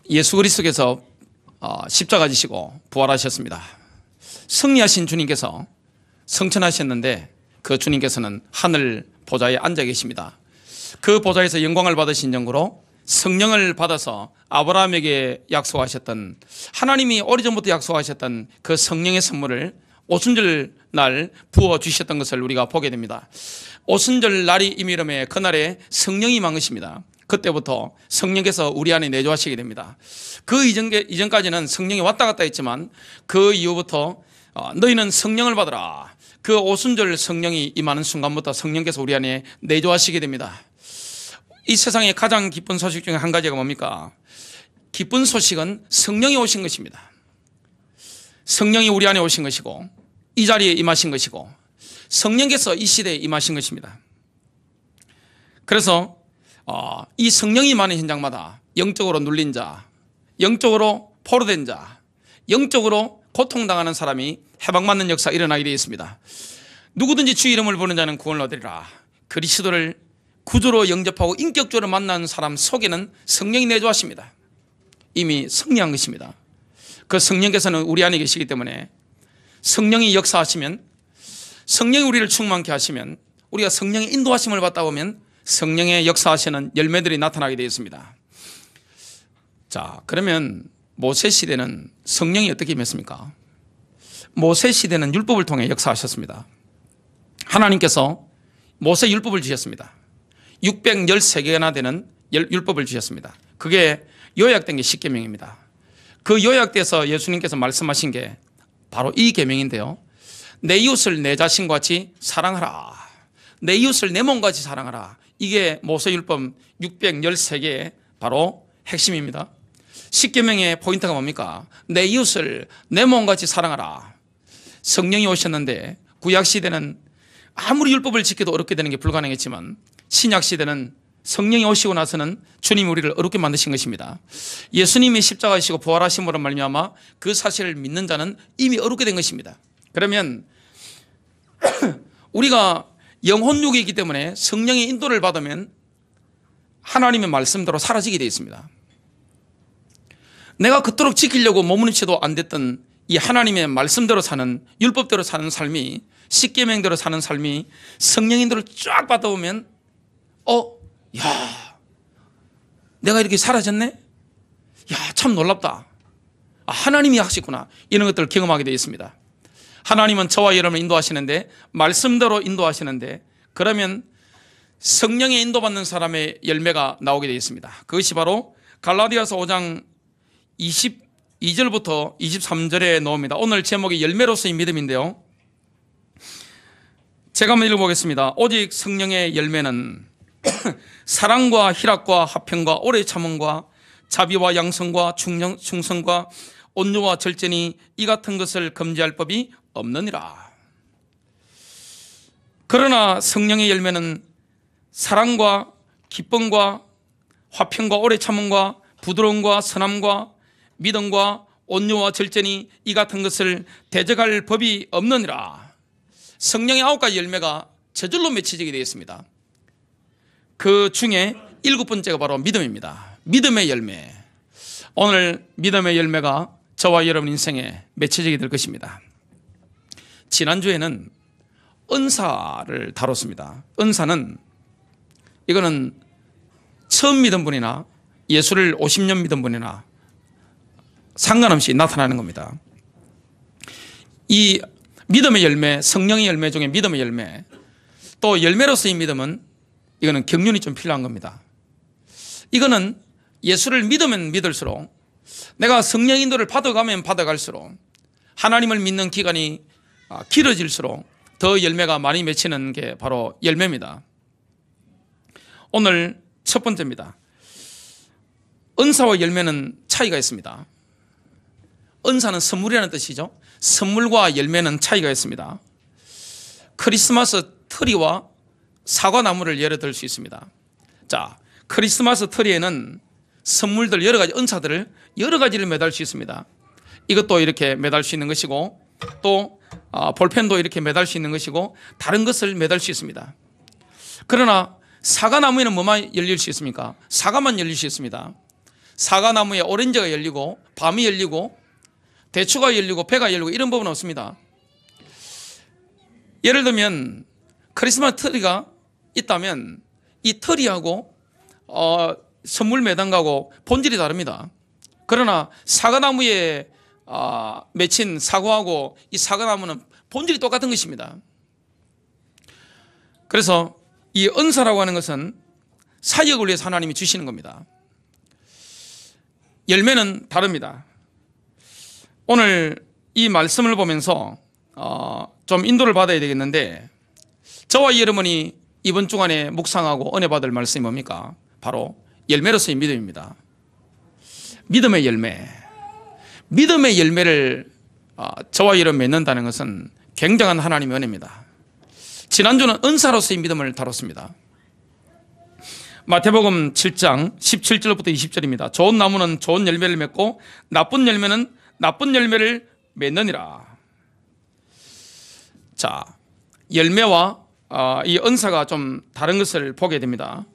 예수 그리스도께서 십자가 지시고 부활하셨습니다. 승리하신 주님께서 성천하셨는데 그 주님께서는 하늘 보좌에 앉아 계십니다. 그 보좌에서 영광을 받으신 영으로 성령을 받아서 아브라함에게 약속하셨던, 하나님이 오래전부터 약속하셨던 그 성령의 선물을 오순절 날 부어주셨던 것을 우리가 보게 됩니다. 오순절 날이 임이름에 그날에 성령이 임한 것입니다. 그때부터 성령께서 우리 안에 내주하시게 됩니다. 그 이전까지는 성령이 왔다 갔다 했지만 그 이후부터 너희는 성령을 받으라. 그 오순절 성령이 임하는 순간부터 성령께서 우리 안에 내주하시게 됩니다. 이 세상에 가장 기쁜 소식 중에 한 가지가 뭡니까? 기쁜 소식은 성령이 오신 것입니다. 성령이 우리 안에 오신 것이고 이 자리에 임하신 것이고 성령께서 이 시대에 임하신 것입니다. 그래서 이 성령이 임하는 현장마다 영적으로 눌린 자, 영적으로 포로된 자, 영적으로 고통당하는 사람이 해방받는 역사가 일어나게 되어 있습니다. 누구든지 주 이름을 부르는 자는 구원을 얻으리라. 그리스도를 구주로 영접하고 인격적으로 만나는 사람 속에는 성령이 내주하십니다. 이미 승리한 것입니다. 그 성령께서는 우리 안에 계시기 때문에 성령이 역사하시면, 성령이 우리를 충만케 하시면, 우리가 성령의 인도하심을 받다 보면 성령의 역사하시는 열매들이 나타나게 되어 있습니다. 자, 그러면 모세 시대는 성령이 어떻게 임했습니까? 모세 시대는 율법을 통해 역사하셨습니다. 하나님께서 모세 율법을 주셨습니다. 613개나 되는 율법을 주셨습니다. 그게 요약된 게 십계명입니다. 그 요약돼서 예수님께서 말씀하신 게 바로 이 계명인데요. 내 이웃을 내 자신과 같이 사랑하라. 내 이웃을 내 몸같이 사랑하라. 이게 모세율법 613개의 바로 핵심입니다. 십계명의 포인트가 뭡니까? 내 이웃을 내 몸같이 사랑하라. 성령이 오셨는데 구약시대는 아무리 율법을 지켜도 어렵게 되는 게 불가능했지만 신약시대는 성령이 오시고 나서는 주님이 우리를 어렵게 만드신 것입니다. 예수님이 십자가이시고 부활하심으로 말미암아 그 사실을 믿는 자는 이미 어렵게 된 것입니다. 그러면 우리가 영혼육이기 때문에 성령의 인도를 받으면 하나님의 말씀대로 사라지게 되어 있습니다. 내가 그토록 지키려고 몸부림쳐도 안 됐던 이 하나님의 말씀대로 사는, 율법대로 사는 삶이, 십계명대로 사는 삶이 성령 인도를 쫙 받다 보면 야, 내가 이렇게 사라졌네? 야, 참 놀랍다. 하나님이 하시구나. 이런 것들을 경험하게 되어 있습니다. 하나님은 저와 여러분을 인도하시는데, 말씀대로 인도하시는데, 그러면 성령의 인도받는 사람의 열매가 나오게 되어 있습니다. 그것이 바로 갈라디아서 5장 22절부터 23절에 나옵니다. 오늘 제목이 열매로서의 믿음인데요. 제가 한번 읽어보겠습니다. 오직 성령의 열매는 사랑과 희락과 화평과 오래 참음과 자비와 양성과 충성과 온유와 절제니 이 같은 것을 금지할 법이 없느니라. 그러나 성령의 열매는 사랑과 기쁨과 화평과 오래 참음과 부드러움과 선함과 믿음과 온유와 절제니 이 같은 것을 대적할 법이 없느니라. 성령의 9가지 열매가 저절로 맺혀지게 되어 있습니다. 그 중에 7번째가 바로 믿음입니다. 믿음의 열매. 오늘 믿음의 열매가 저와 여러분 인생에 맺혀지게 될 것입니다. 지난주에는 은사를 다뤘습니다. 은사는, 이거는 처음 믿은 분이나 예수를 50년 믿은 분이나 상관없이 나타나는 겁니다. 이 믿음의 열매, 성령의 열매 중에 믿음의 열매, 또 열매로서의 믿음은, 이거는 경륜이 좀 필요한 겁니다. 이거는 예수를 믿으면 믿을수록, 내가 성령 인도를 받아가면 받아갈수록, 하나님을 믿는 기간이 길어질수록 더 열매가 많이 맺히는 게 바로 열매입니다. 오늘 첫 번째입니다. 은사와 열매는 차이가 있습니다. 은사는 선물이라는 뜻이죠. 선물과 열매는 차이가 있습니다. 크리스마스 트리와 사과나무를 예를 들 수 있습니다. 자, 크리스마스 트리에는 선물들, 여러 가지 은사들을 여러 가지를 매달 수 있습니다. 이것도 이렇게 매달 수 있는 것이고, 또 볼펜도 이렇게 매달 수 있는 것이고, 다른 것을 매달 수 있습니다. 그러나 사과나무에는 뭐만 열릴 수 있습니까? 사과만 열릴 수 있습니다. 사과나무에 오렌지가 열리고 밤이 열리고 대추가 열리고 배가 열리고 이런 법은 없습니다. 예를 들면 크리스마스 트리가 있다면 이 트리하고 선물 매단가고 본질이 다릅니다. 그러나 사과나무에 맺힌 사과하고 이 사과나무는 본질이 똑같은 것입니다. 그래서 이 은사라고 하는 것은 사역을 위해서 하나님이 주시는 겁니다. 열매는 다릅니다. 오늘 이 말씀을 보면서 좀 인도를 받아야 되겠는데, 저와 여러분이 이번 주간에 묵상하고 은혜 받을 말씀이 뭡니까? 바로 열매로서의 믿음입니다. 믿음의 열매. 믿음의 열매를 저와 여러분 맺는다는 것은 굉장한 하나님의 은혜입니다. 지난주는 은사로서의 믿음을 다뤘습니다. 마태복음 7장 17절부터 20절입니다. 좋은 나무는 좋은 열매를 맺고 나쁜 열매는 나쁜 열매를 맺느니라. 자, 열매와 이 은사가 좀 다른 것을 보게 됩니다.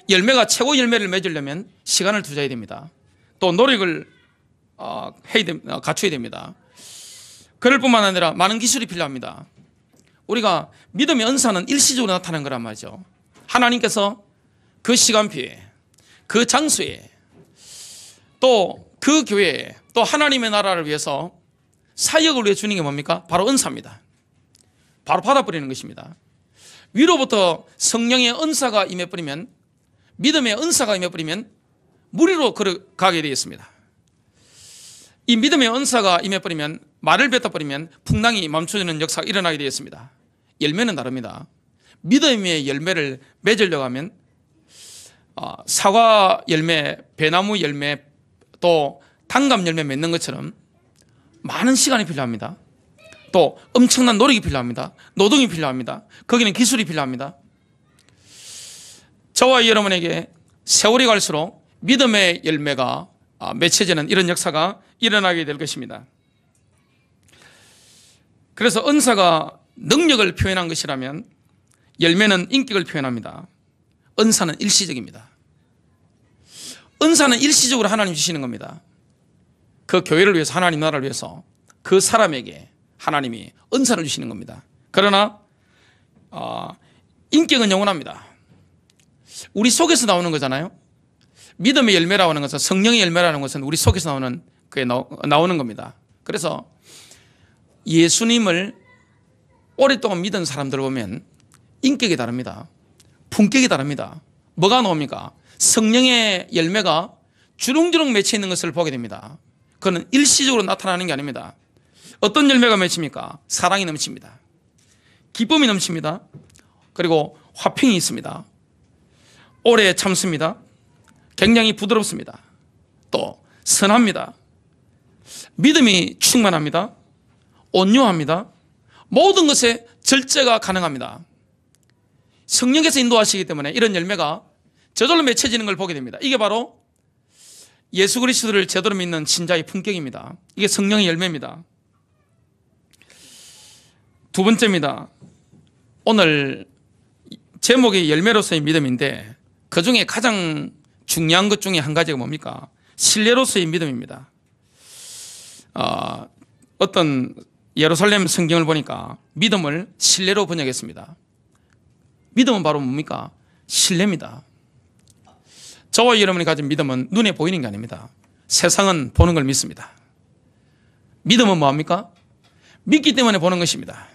열매가 최고 열매를 맺으려면 시간을 투자해야 됩니다. 또 노력을 갖춰야 됩니다. 그럴 뿐만 아니라 많은 기술이 필요합니다. 우리가 믿음의 은사는 일시적으로 나타나는 거란 말이죠. 하나님께서 그 시간표에, 그 장소에, 또 그 교회에, 또 하나님의 나라를 위해서 사역을 위해 주는 게 뭡니까? 바로 은사입니다. 바로 받아버리는 것입니다. 위로부터 성령의 은사가 임해버리면, 믿음의 은사가 임해버리면 무리로 가게 되겠습니다. 이 믿음의 은사가 임해버리면, 말을 뱉어버리면 풍랑이 멈춰지는 역사가 일어나게 되겠습니다. 열매는 다릅니다. 믿음의 열매를 맺으려고 하면 사과 열매, 배나무 열매, 또 단감 열매 맺는 것처럼 많은 시간이 필요합니다. 또 엄청난 노력이 필요합니다. 노동이 필요합니다. 거기는 기술이 필요합니다. 저와 여러분에게 세월이 갈수록 믿음의 열매가 맺혀지는 이런 역사가 일어나게 될 것입니다. 그래서 은사가 능력을 표현한 것이라면 열매는 인격을 표현합니다. 은사는 일시적입니다. 은사는 일시적으로 하나님 주시는 겁니다. 그 교회를 위해서, 하나님 나라를 위해서 그 사람에게 하나님이 은사를 주시는 겁니다. 그러나 인격은 영원합니다. 우리 속에서 나오는 거잖아요. 믿음의 열매라고 하는 것은, 성령의 열매라는 것은 우리 속에서 나오는 겁니다. 그래서 예수님을 오랫동안 믿은 사람들 보면 인격이 다릅니다. 품격이 다릅니다. 뭐가 나옵니까? 성령의 열매가 주렁주렁 맺혀 있는 것을 보게 됩니다. 그건 일시적으로 나타나는 게 아닙니다. 어떤 열매가 맺힙니까? 사랑이 넘칩니다. 기쁨이 넘칩니다. 그리고 화평이 있습니다. 오래 참습니다. 굉장히 부드럽습니다. 또 선합니다. 믿음이 충만합니다. 온유합니다. 모든 것에 절제가 가능합니다. 성령께서 인도하시기 때문에 이런 열매가 저절로 맺혀지는 걸 보게 됩니다. 이게 바로 예수 그리스도를 제대로 믿는 신자의 품격입니다. 이게 성령의 열매입니다. 두 번째입니다. 오늘 제목이 열매로서의 믿음인데, 그 중에 가장 중요한 것 중에 한 가지가 뭡니까? 신뢰로서의 믿음입니다. 어떤 예루살렘 성경을 보니까 믿음을 신뢰로 번역했습니다. 믿음은 바로 뭡니까? 신뢰입니다. 저와 여러분이 가진 믿음은 눈에 보이는 게 아닙니다. 세상은 보는 걸 믿습니다. 믿음은 뭐합니까? 믿기 때문에 보는 것입니다.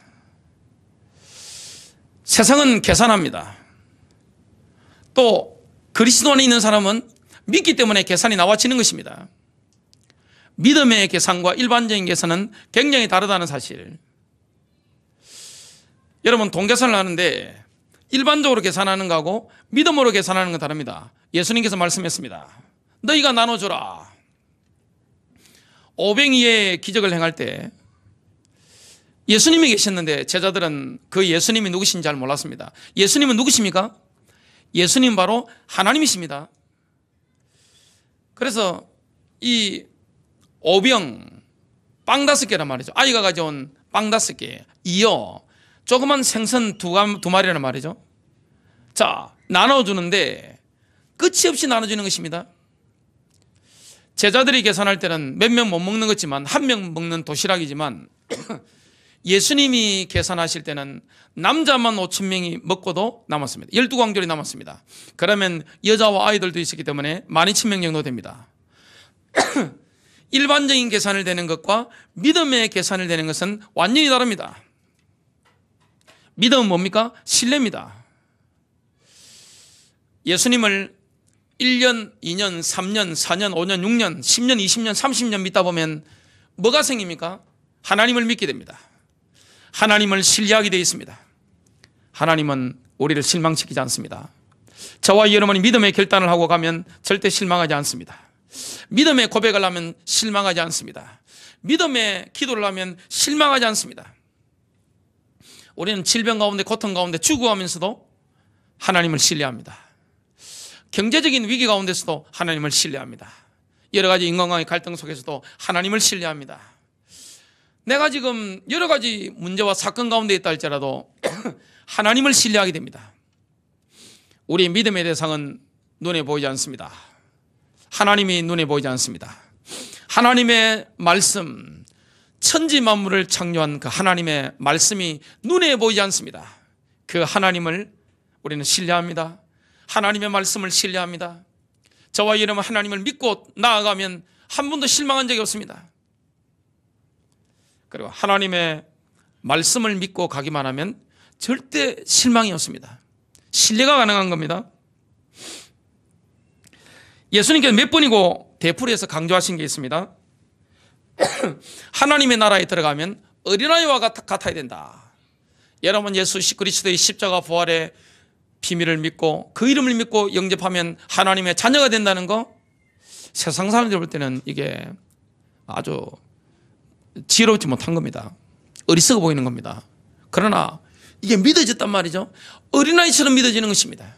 세상은 계산합니다. 또 그리스도 안에 있는 사람은 믿기 때문에 계산이 나와지는 것입니다. 믿음의 계산과 일반적인 계산은 굉장히 다르다는 사실. 여러분, 돈계산을 하는데 일반적으로 계산하는 거하고 믿음으로 계산하는 건 다릅니다. 예수님께서 말씀했습니다. 너희가 나눠줘라. 오병이의 기적을 행할 때 예수님이 계셨는데 제자들은 그 예수님이 누구신지 잘 몰랐습니다. 예수님은 누구십니까? 예수님 바로 하나님이십니다. 그래서 이 오병, 빵 5개란 말이죠. 아이가 가져온 빵 5개, 이어 조그만 생선 두 마리라는 말이죠. 자, 나눠주는데 끝이 없이 나눠주는 것입니다. 제자들이 계산할 때는 몇 명 못 먹는 거지만 한 명 먹는 도시락이지만 예수님이 계산하실 때는 남자만 5,000명이 먹고도 남았습니다. 12광절이 남았습니다. 그러면 여자와 아이들도 있었기 때문에 12,000명 정도 됩니다. 일반적인 계산을 되는 것과 믿음의 계산을 되는 것은 완전히 다릅니다. 믿음은 뭡니까? 신뢰입니다. 예수님을 1년, 2년, 3년, 4년, 5년, 6년, 10년, 20년, 30년 믿다 보면 뭐가 생깁니까? 하나님을 믿게 됩니다. 하나님을 신뢰하게 되어 있습니다. 하나님은 우리를 실망시키지 않습니다. 저와 여러분이 믿음의 결단을 하고 가면 절대 실망하지 않습니다. 믿음의 고백을 하면 실망하지 않습니다. 믿음의 기도를 하면 실망하지 않습니다. 우리는 질병 가운데 고통 가운데 죽어가면서도 하나님을 신뢰합니다. 경제적인 위기 가운데서도 하나님을 신뢰합니다. 여러 가지 인간관계 갈등 속에서도 하나님을 신뢰합니다. 내가 지금 여러 가지 문제와 사건 가운데 있다 할지라도 하나님을 신뢰하게 됩니다. 우리의 믿음의 대상은 눈에 보이지 않습니다. 하나님이 눈에 보이지 않습니다. 하나님의 말씀, 천지 만물을 창조한 그 하나님의 말씀이 눈에 보이지 않습니다. 그 하나님을 우리는 신뢰합니다. 하나님의 말씀을 신뢰합니다. 저와 여러분 하나님을 믿고 나아가면 한 번도 실망한 적이 없습니다. 그리고 하나님의 말씀을 믿고 가기만 하면 절대 실망이 없습니다. 신뢰가 가능한 겁니다. 예수님께서 몇 번이고 대풀이에서 강조하신 게 있습니다. 하나님의 나라에 들어가면 어린아이와 같아야 된다. 여러분 예수 그리스도의 십자가 부활의 비밀을 믿고 그 이름을 믿고 영접하면 하나님의 자녀가 된다는 거, 세상 사람들 볼 때는 이게 아주 지혜롭지 못한 겁니다. 어리석어 보이는 겁니다. 그러나 이게 믿어졌단 말이죠. 어린아이처럼 믿어지는 것입니다.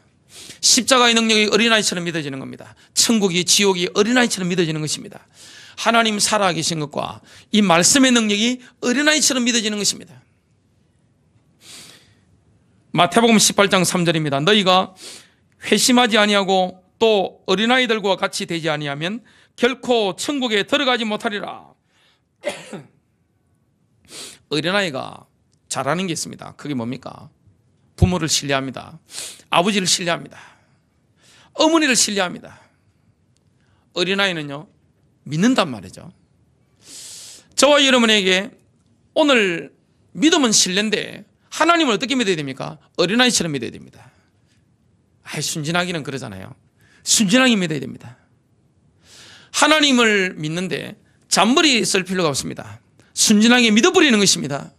십자가의 능력이 어린아이처럼 믿어지는 겁니다. 천국이 지옥이 어린아이처럼 믿어지는 것입니다. 하나님 살아계신 것과 이 말씀의 능력이 어린아이처럼 믿어지는 것입니다. 마태복음 18장 3절입니다. 너희가 회심하지 아니하고 또 어린아이들과 같이 되지 아니하면 결코 천국에 들어가지 못하리라. 어린아이가 잘하는 게 있습니다. 그게 뭡니까? 부모를 신뢰합니다. 아버지를 신뢰합니다. 어머니를 신뢰합니다. 어린아이는요, 믿는단 말이죠. 저와 여러분에게 오늘 믿음은 신뢰인데 하나님을 어떻게 믿어야 됩니까? 어린아이처럼 믿어야 됩니다. 순진하기는 그러잖아요. 순진하게 믿어야 됩니다. 하나님을 믿는데 잔머리 쓸 필요가 없습니다. 순진하게 믿어버리는 것입니다.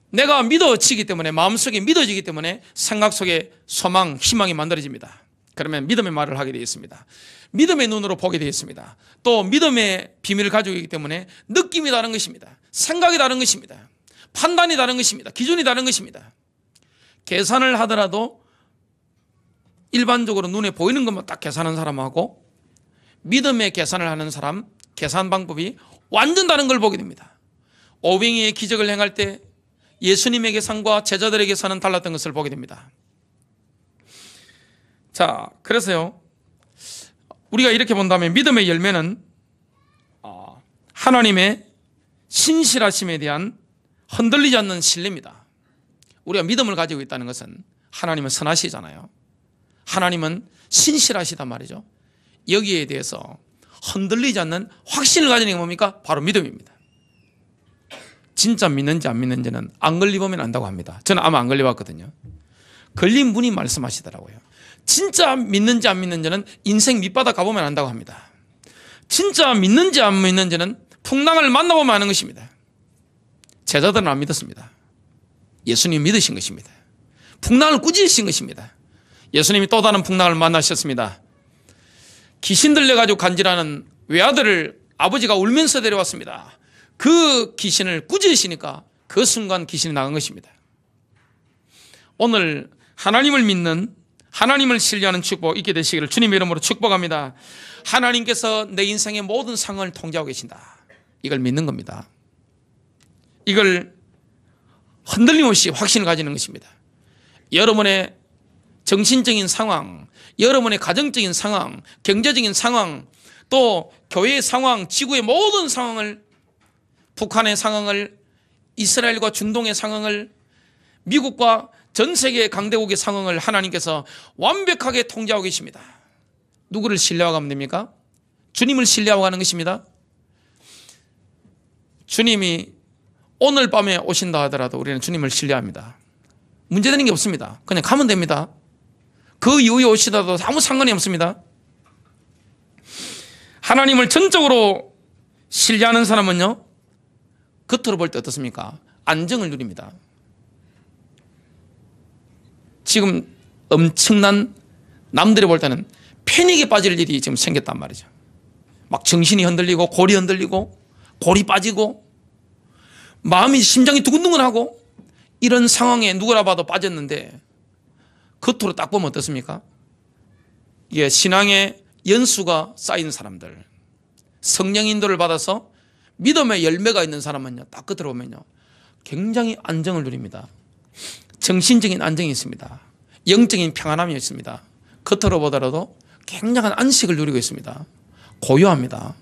내가 믿어지기 때문에, 마음속에 믿어지기 때문에 생각 속에 소망, 희망이 만들어집니다. 그러면 믿음의 말을 하게 되어 있습니다. 믿음의 눈으로 보게 되어 있습니다. 또 믿음의 비밀을 가지고 있기 때문에 느낌이 다른 것입니다. 생각이 다른 것입니다. 판단이 다른 것입니다. 기준이 다른 것입니다. 계산을 하더라도 일반적으로 눈에 보이는 것만 딱 계산하는 사람하고 믿음의 계산을 하는 사람, 계산 방법이 완전 다른 걸 보게 됩니다. 오병이의 기적을 행할 때 예수님의 계산과 제자들의 계산은 달랐던 것을 보게 됩니다. 자, 그래서요, 우리가 이렇게 본다면 믿음의 열매는 하나님의 신실하심에 대한 흔들리지 않는 신뢰입니다. 우리가 믿음을 가지고 있다는 것은 하나님은 선하시잖아요. 하나님은 신실하시단 말이죠. 여기에 대해서 흔들리지 않는 확신을 가지는 게 뭡니까? 바로 믿음입니다. 진짜 믿는지 안 믿는지는 안 걸려보면 안다고 합니다. 저는 아마 안 걸려봤거든요. 걸린 분이 말씀하시더라고요. 진짜 믿는지 안 믿는지는 인생 밑바닥 가보면 안다고 합니다. 진짜 믿는지 안 믿는지는 풍랑을 만나보면 아는 것입니다. 제자들은 안 믿었습니다. 예수님 믿으신 것입니다. 풍랑을 꾸짖으신 것입니다. 예수님이 또 다른 풍랑을 만나셨습니다. 귀신 들려가지고 간질하는 외아들을 아버지가 울면서 데려왔습니다. 그 귀신을 꾸짖으시니까 그 순간 귀신이 나간 것입니다. 오늘 하나님을 믿는, 하나님을 신뢰하는 축복 있게 되시기를 주님의 이름으로 축복합니다. 하나님께서 내 인생의 모든 상황을 통제하고 계신다. 이걸 믿는 겁니다. 이걸 흔들림 없이 확신을 가지는 것입니다. 여러분의 정신적인 상황, 여러분의 가정적인 상황, 경제적인 상황, 또 교회의 상황, 지구의 모든 상황을, 북한의 상황을, 이스라엘과 중동의 상황을, 미국과 전 세계 강대국의 상황을 하나님께서 완벽하게 통제하고 계십니다. 누구를 신뢰하고 가면 됩니까? 주님을 신뢰하고 가는 것입니다. 주님이 오늘 밤에 오신다 하더라도 우리는 주님을 신뢰합니다. 문제되는 게 없습니다. 그냥 가면 됩니다. 그 이후에 오시더라도 아무 상관이 없습니다. 하나님을 전적으로 신뢰하는 사람은요, 겉으로 볼 때 어떻습니까? 안정을 누립니다. 지금 엄청난, 남들이 볼 때는 패닉에 빠질 일이 지금 생겼단 말이죠. 막 정신이 흔들리고 골이 흔들리고 골이 빠지고 마음이, 심장이 두근두근하고 이런 상황에 누구라 봐도 빠졌는데 겉으로 딱 보면 어떻습니까? 이게 신앙의 연수가 쌓인 사람들, 성령 인도를 받아서 믿음의 열매가 있는 사람은요, 딱 겉으로 보면요, 굉장히 안정을 누립니다. 정신적인 안정이 있습니다. 영적인 평안함이 있습니다. 겉으로 보더라도 굉장한 안식을 누리고 있습니다. 고요합니다.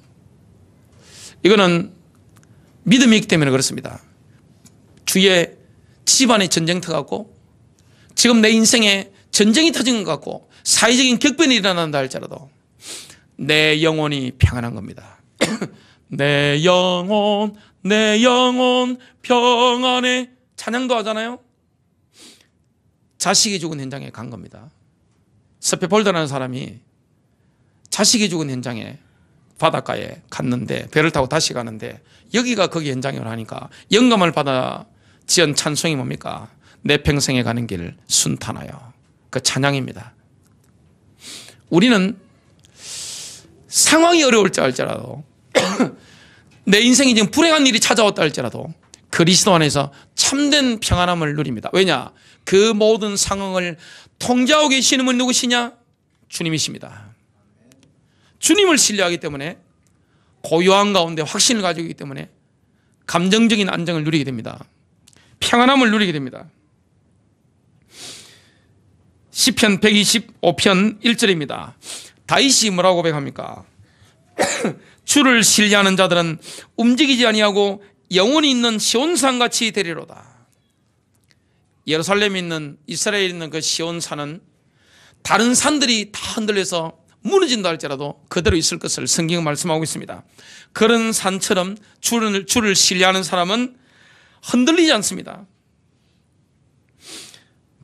이거는 믿음이 있기 때문에 그렇습니다. 주위에 집안의 전쟁터 같고, 지금 내 인생에 전쟁이 터진 것 같고, 사회적인 격변이 일어난다 할지라도 내 영혼이 평안한 겁니다. 내 영혼 평안해, 찬양도 하잖아요. 자식이 죽은 현장에 간 겁니다. 스페폴더라는 사람이 자식이 죽은 현장에 바닷가에 갔는데, 배를 타고 다시 가는데 여기가 거기 현장이라 하니까 영감을 받아 지은 찬송이 뭡니까? 내 평생에 가는 길 순탄하여. 그 찬양입니다. 우리는 상황이 어려울지 알지라도 내 인생이 지금 불행한 일이 찾아왔다 할지라도 그리스도 안에서 참된 평안함을 누립니다. 왜냐? 그 모든 상황을 통제하고 계시는 분이 누구시냐? 주님이십니다. 주님을 신뢰하기 때문에, 고요한 가운데 확신을 가지고 있기 때문에 감정적인 안정을 누리게 됩니다. 평안함을 누리게 됩니다. 시편 125편 1절입니다. 다윗이 뭐라고 고백합니까? 주를 신뢰하는 자들은 움직이지 아니하고 영원히 있는 시온산같이 되리로다. 예루살렘에 있는, 이스라엘에 있는 그 시온산은 다른 산들이 다 흔들려서 무너진다 할지라도 그대로 있을 것을 성경은 말씀하고 있습니다. 그런 산처럼 주를 신뢰하는 사람은 흔들리지 않습니다.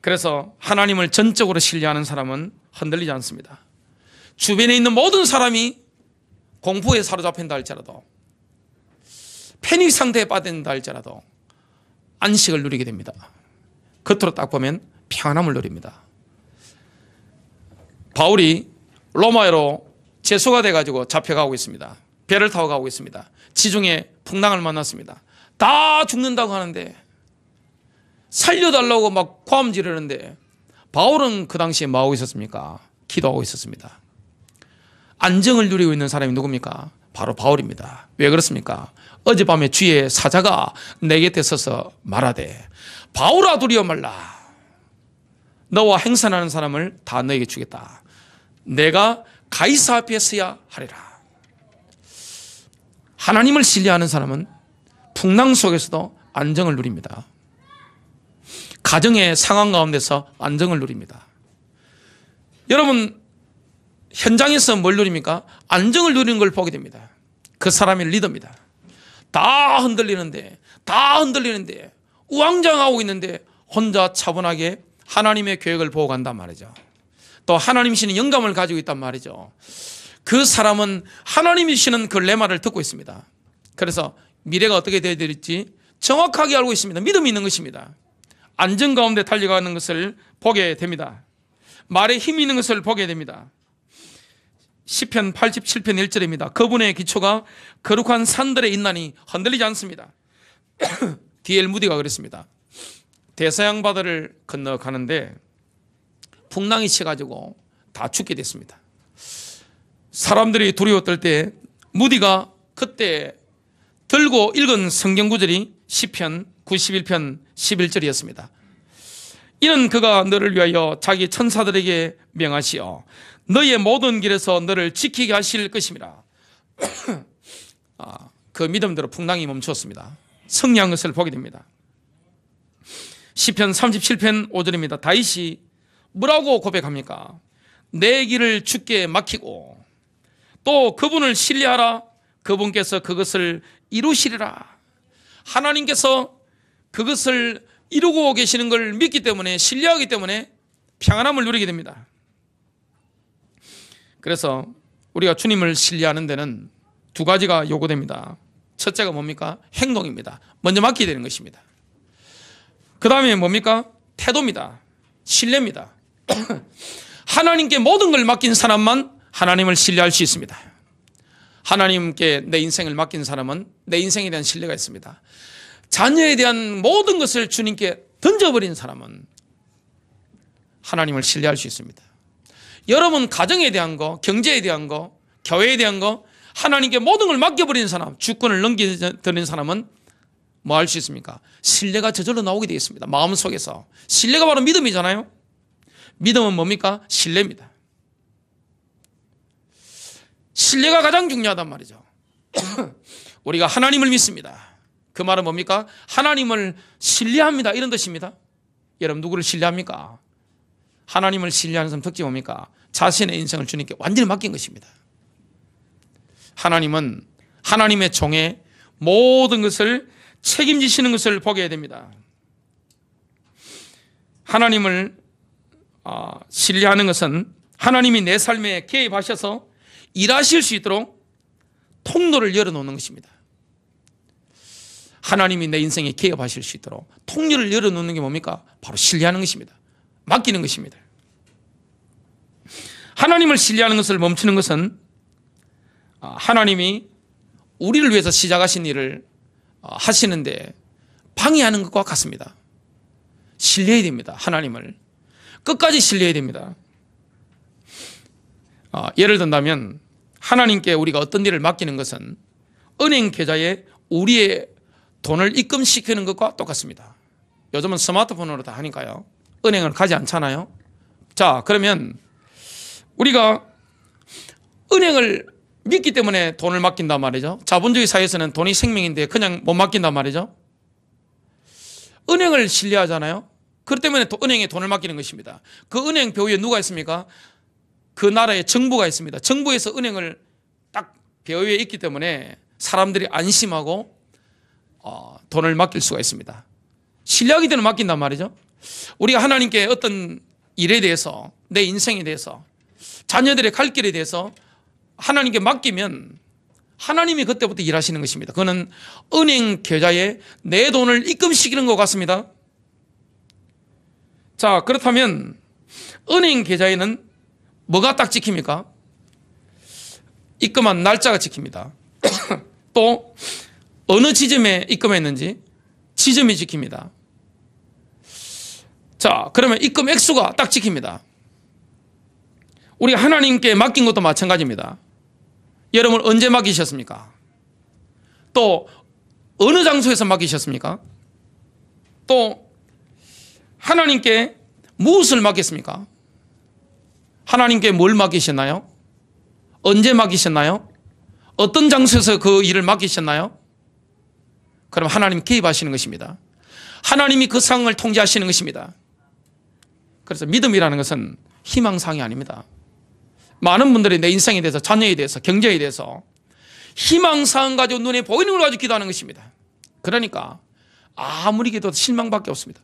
그래서 하나님을 전적으로 신뢰하는 사람은 흔들리지 않습니다. 주변에 있는 모든 사람이 공포에 사로잡힌다 할지라도, 패닉 상태에 빠진다 할지라도 안식을 누리게 됩니다. 겉으로 딱 보면 평안함을 누립니다. 바울이 로마로 제소가 돼가지고 잡혀가고 있습니다. 배를 타고 가고 있습니다. 지중해 풍랑을 만났습니다. 다 죽는다고 하는데, 살려달라고 막 고함 지르는데, 바울은 그 당시에 뭐하고 있었습니까? 기도하고 있었습니다. 안정을 누리고 있는 사람이 누굽니까? 바로 바울입니다. 왜 그렇습니까? 어젯밤에 주의 사자가 내 곁에 서서 말하되, 바울아 두려워 말라. 너와 행선하는 사람을 다 너에게 주겠다. 내가 가이사 앞에 서야 하리라. 하나님을 신뢰하는 사람은 풍랑 속에서도 안정을 누립니다. 가정의 상황 가운데서 안정을 누립니다. 여러분, 현장에서 뭘 누립니까? 안정을 누리는 걸 보게 됩니다. 그 사람이 리더입니다. 다 흔들리는데 우왕좌왕하고 있는데 혼자 차분하게 하나님의 계획을 보고 간단 말이죠. 또 하나님이 주시는 영감을 가지고 있단 말이죠. 그 사람은 하나님이 주시는 그 레마를 듣고 있습니다. 그래서 미래가 어떻게 되어야 될지 정확하게 알고 있습니다. 믿음이 있는 것입니다. 안정 가운데 달려가는 것을 보게 됩니다. 말에 힘이 있는 것을 보게 됩니다. 시편 87편 1절입니다. 그분의 기초가 거룩한 산들에 있나니 흔들리지 않습니다. D.L. 무디가 그랬습니다. 대서양 바다를 건너가는데 풍랑이 치가지고 다 죽게 됐습니다. 사람들이 두려워 떨 때 무디가 그때 들고 읽은 성경 구절이 시편 91편 11절이었습니다. 이는 그가 너를 위하여 자기 천사들에게 명하시어 너의 모든 길에서 너를 지키게 하실 것입니다. 그 믿음대로 풍랑이 멈추었습니다. 승리한 것을 보게 됩니다. 시편 37편 5절입니다. 다윗이 뭐라고 고백합니까? 내 길을 주께 맡기고 또 그분을 신뢰하라. 그분께서 그것을 이루시리라. 하나님께서 그것을 이루고 계시는 걸 믿기 때문에, 신뢰하기 때문에 평안함을 누리게 됩니다. 그래서 우리가 주님을 신뢰하는 데는 두 가지가 요구됩니다. 첫째가 뭡니까? 행동입니다. 먼저 맡기게 되는 것입니다. 그 다음에 뭡니까? 태도입니다. 신뢰입니다. 하나님께 모든 걸 맡긴 사람만 하나님을 신뢰할 수 있습니다. 하나님께 내 인생을 맡긴 사람은 내 인생에 대한 신뢰가 있습니다. 자녀에 대한 모든 것을 주님께 던져버린 사람은 하나님을 신뢰할 수 있습니다. 여러분 가정에 대한 거, 경제에 대한 거, 교회에 대한 거, 하나님께 모든 걸 맡겨버린 사람, 주권을 넘겨드린 사람은 뭐 할 수 있습니까? 신뢰가 저절로 나오게 되어 있습니다. 마음속에서. 신뢰가 바로 믿음이잖아요. 믿음은 뭡니까? 신뢰입니다. 신뢰가 가장 중요하단 말이죠. 우리가 하나님을 믿습니다. 그 말은 뭡니까? 하나님을 신뢰합니다. 이런 뜻입니다. 여러분 누구를 신뢰합니까? 하나님을 신뢰하는 사람 특징이 뭡니까? 자신의 인생을 주님께 완전히 맡긴 것입니다. 하나님은 하나님의 종의 모든 것을 책임지시는 것을 보게 됩니다. 하나님을 신뢰하는 것은 하나님이 내 삶에 개입하셔서 일하실 수 있도록 통로를 열어놓는 것입니다. 하나님이 내 인생에 개입하실 수 있도록 통로를 열어놓는 게 뭡니까? 바로 신뢰하는 것입니다. 맡기는 것입니다. 하나님을 신뢰하는 것을 멈추는 것은 하나님이 우리를 위해서 시작하신 일을 하시는데 방해하는 것과 같습니다. 신뢰해야 됩니다. 하나님을 끝까지 신뢰해야 됩니다. 예를 든다면 하나님께 우리가 어떤 일을 맡기는 것은 은행 계좌에 우리의 돈을 입금시키는 것과 똑같습니다. 요즘은 스마트폰으로 다 하니까요. 은행을 가지 않잖아요. 자, 그러면 우리가 은행을 믿기 때문에 돈을 맡긴단 말이죠. 자본주의 사회에서는 돈이 생명인데 그냥 못 맡긴단 말이죠. 은행을 신뢰하잖아요. 그렇기 때문에 은행에 돈을 맡기는 것입니다. 그 은행 벼위에 누가 있습니까? 그 나라의 정부가 있습니다. 정부에서 은행을 딱 벼위에 있기 때문에 사람들이 안심하고 돈을 맡길 수가 있습니다. 신뢰하기 때문에 맡긴단 말이죠. 우리가 하나님께 어떤 일에 대해서, 내 인생에 대해서, 자녀들의 갈 길에 대해서 하나님께 맡기면 하나님이 그때부터 일하시는 것입니다. 그거는 은행 계좌에 내 돈을 입금시키는 것 같습니다. 자, 그렇다면 은행 계좌에는 뭐가 딱 찍힙니까? 입금한 날짜가 찍힙니다. 또 어느 지점에 입금했는지 지점이 찍힙니다. 자, 그러면 입금 액수가 딱 찍힙니다. 우리가 하나님께 맡긴 것도 마찬가지입니다. 여러분 언제 맡기셨습니까? 또 어느 장소에서 맡기셨습니까? 또 하나님께 무엇을 맡겼습니까? 하나님께 뭘 맡기셨나요? 언제 맡기셨나요? 어떤 장소에서 그 일을 맡기셨나요? 그럼 하나님 개입하시는 것입니다. 하나님이 그 상황을 통제하시는 것입니다. 그래서 믿음이라는 것은 희망사항이 아닙니다. 많은 분들이 내 인생에 대해서, 자녀에 대해서, 경제에 대해서 희망사항 가지고 눈에 보이는 걸 가지고 기도하는 것입니다. 그러니까 아무리 기도해도 실망밖에 없습니다.